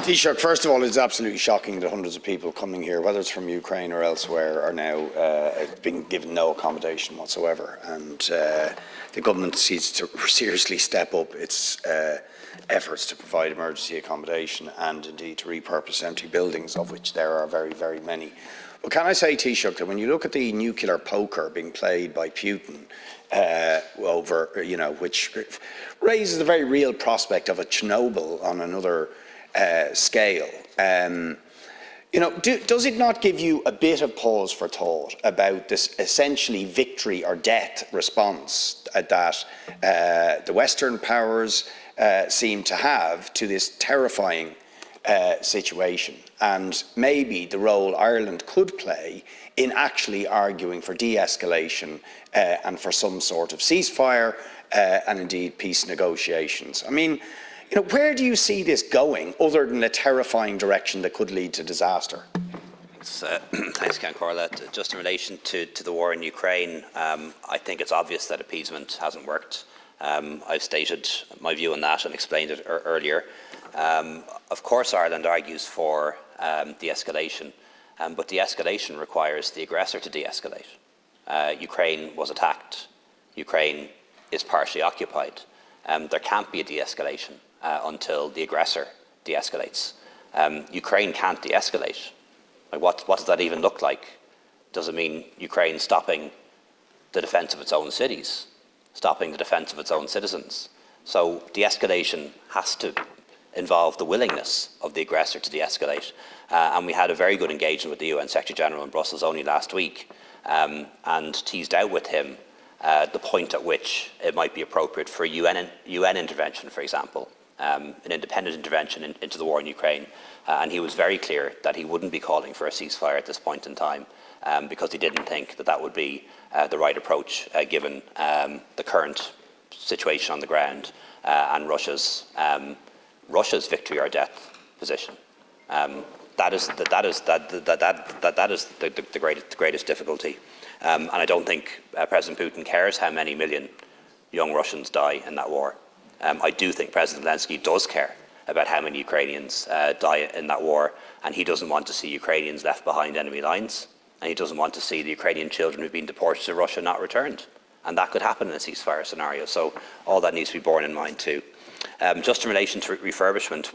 Taoiseach, first of all, it's absolutely shocking that hundreds of people coming here, whether it's from Ukraine or elsewhere, are now being given no accommodation whatsoever. And the government needs to seriously step up its efforts to provide emergency accommodation and indeed to repurpose empty buildings, of which there are very, very many. Well, can I say, Taoiseach, that when you look at the nuclear poker being played by Putin over, which raises the very real prospect of a Chernobyl on another scale, does it not give you a bit of pause for thought about this essentially victory or death response that the Western powers seem to have to this terrifying situation, and maybe the role Ireland could play in actually arguing for de-escalation and for some sort of ceasefire and indeed peace negotiations? I mean, where do you see this going, other than a terrifying direction that could lead to disaster? Thanks, Ken Corlett. Just in relation to the war in Ukraine, I think it's obvious that appeasement hasn't worked. I've stated my view on that and explained it earlier. Of course, Ireland argues for de-escalation, but de-escalation requires the aggressor to de-escalate. Ukraine was attacked. Ukraine is partially occupied. There can't be a de-escalation until the aggressor de-escalates. Ukraine can't de-escalate. What does that even look like? Does it mean Ukraine stopping the defence of its own cities, stopping the defence of its own citizens? So de-escalation has to involve the willingness of the aggressor to de-escalate. And we had a very good engagement with the UN Secretary General in Brussels only last week and teased out with him the point at which it might be appropriate for UN intervention, for example, an independent intervention into the war in Ukraine. And he was very clear that he wouldn't be calling for a ceasefire at this point in time because he didn't think that that would be the right approach given the current situation on the ground and Russia's victory or death position. That is the greatest difficulty. And I don't think President Putin cares how many million young Russians die in that war. I do think President Zelensky does care about how many Ukrainians die in that war, and he doesn't want to see Ukrainians left behind enemy lines, and he doesn't want to see the Ukrainian children who've been deported to Russia not returned. And that could happen in a ceasefire scenario, so all that needs to be borne in mind too. Just in relation to refurbishment,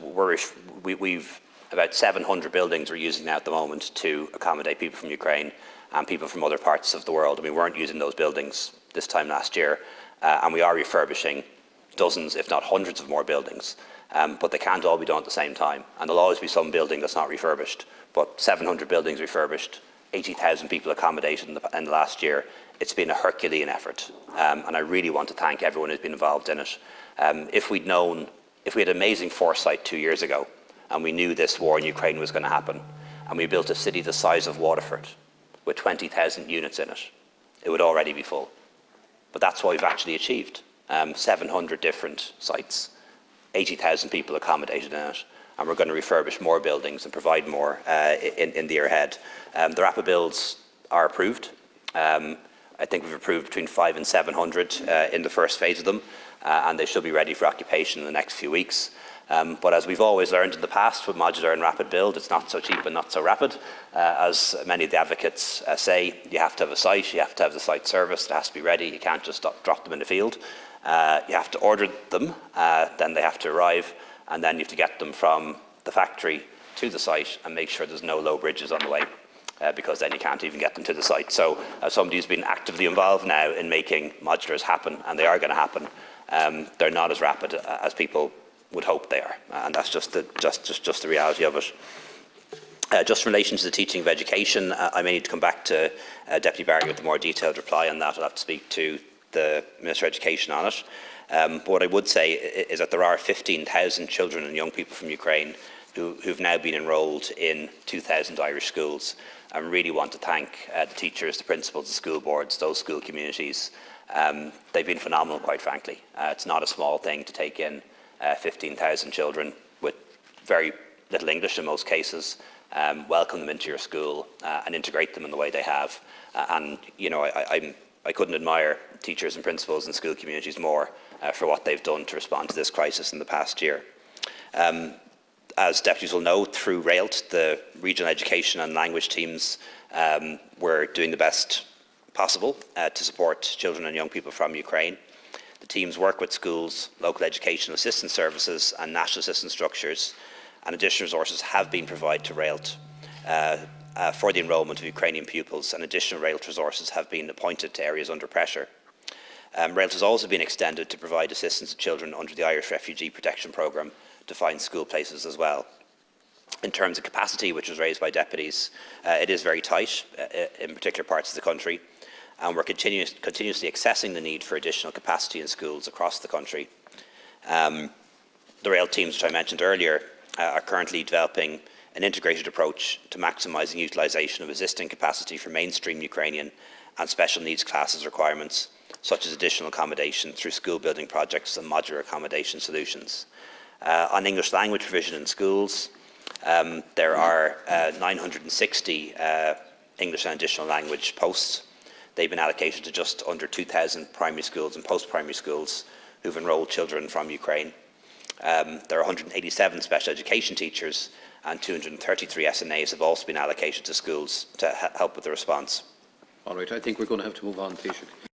we've about 700 buildings we're using now at the moment to accommodate people from Ukraine and people from other parts of the world. And we weren't using those buildings this time last year, and we are refurbishing dozens, if not hundreds of more buildings. But they can't all be done at the same time, and there'll always be some building that's not refurbished. But 700 buildings refurbished, 80,000 people accommodated in the last year. It's been a Herculean effort, and I really want to thank everyone who's been involved in it. If we had amazing foresight 2 years ago, and we knew this war in Ukraine was going to happen, and we built a city the size of Waterford with 20,000 units in it, it would already be full. But that's what we've actually achieved. 700 different sites, 80,000 people accommodated in it, and we're going to refurbish more buildings and provide more in the year ahead. The rapid builds are approved. I think we've approved between 500 and 700 in the first phase of them, and they should be ready for occupation in the next few weeks. But as we've always learned in the past with modular and rapid build, it's not so cheap and not so rapid. As many of the advocates say, you have to have a site, you have to have the site service, it has to be ready, you can't just drop them in the field. You have to order them, then they have to arrive, and then you have to get them from the factory to the site and make sure there's no low bridges on the way, because then you can't even get them to the site. So somebody who's been actively involved now in making modulars happen, and they are going to happen, they're not as rapid as people would hope they are, and that's just the reality of it. Just in relation to the teaching of education, I may need to come back to Deputy Barrett with a more detailed reply on that. I'll have to speak to the Minister of Education on it. But what I would say is that there are 15,000 children and young people from Ukraine who've now been enrolled in 2,000 Irish schools. I really want to thank the teachers, the principals, the school boards, those school communities. They've been phenomenal, quite frankly. It's not a small thing to take in 15,000 children with very little English in most cases, welcome them into your school and integrate them in the way they have. And I couldn't admire teachers and principals and school communities more for what they've done to respond to this crisis in the past year. as deputies will know, through RAILT, the regional education and language teams, we're doing the best possible to support children and young people from Ukraine. The teams work with schools, local educational assistance services and national assistance structures, and additional resources have been provided to RAILT for the enrolment of Ukrainian pupils, and additional RAILT resources have been appointed to areas under pressure. RAILT has also been extended to provide assistance to children under the Irish Refugee Protection Programme to find school places as well. In terms of capacity, which was raised by deputies, it is very tight in particular parts of the country, and we're continuously assessing the need for additional capacity in schools across the country. The RAILT teams, which I mentioned earlier, are currently developing an integrated approach to maximising utilisation of existing capacity for mainstream Ukrainian and special needs classes requirements, such as additional accommodation through school building projects and modular accommodation solutions. On English language provision in schools, there are 960 English and additional language posts. They've been allocated to just under 2,000 primary schools and post-primary schools who've enrolled children from Ukraine. There are 187 special education teachers and 233 SNAs have also been allocated to schools to help with the response. All right, I think we're going to have to move on, Taoiseach.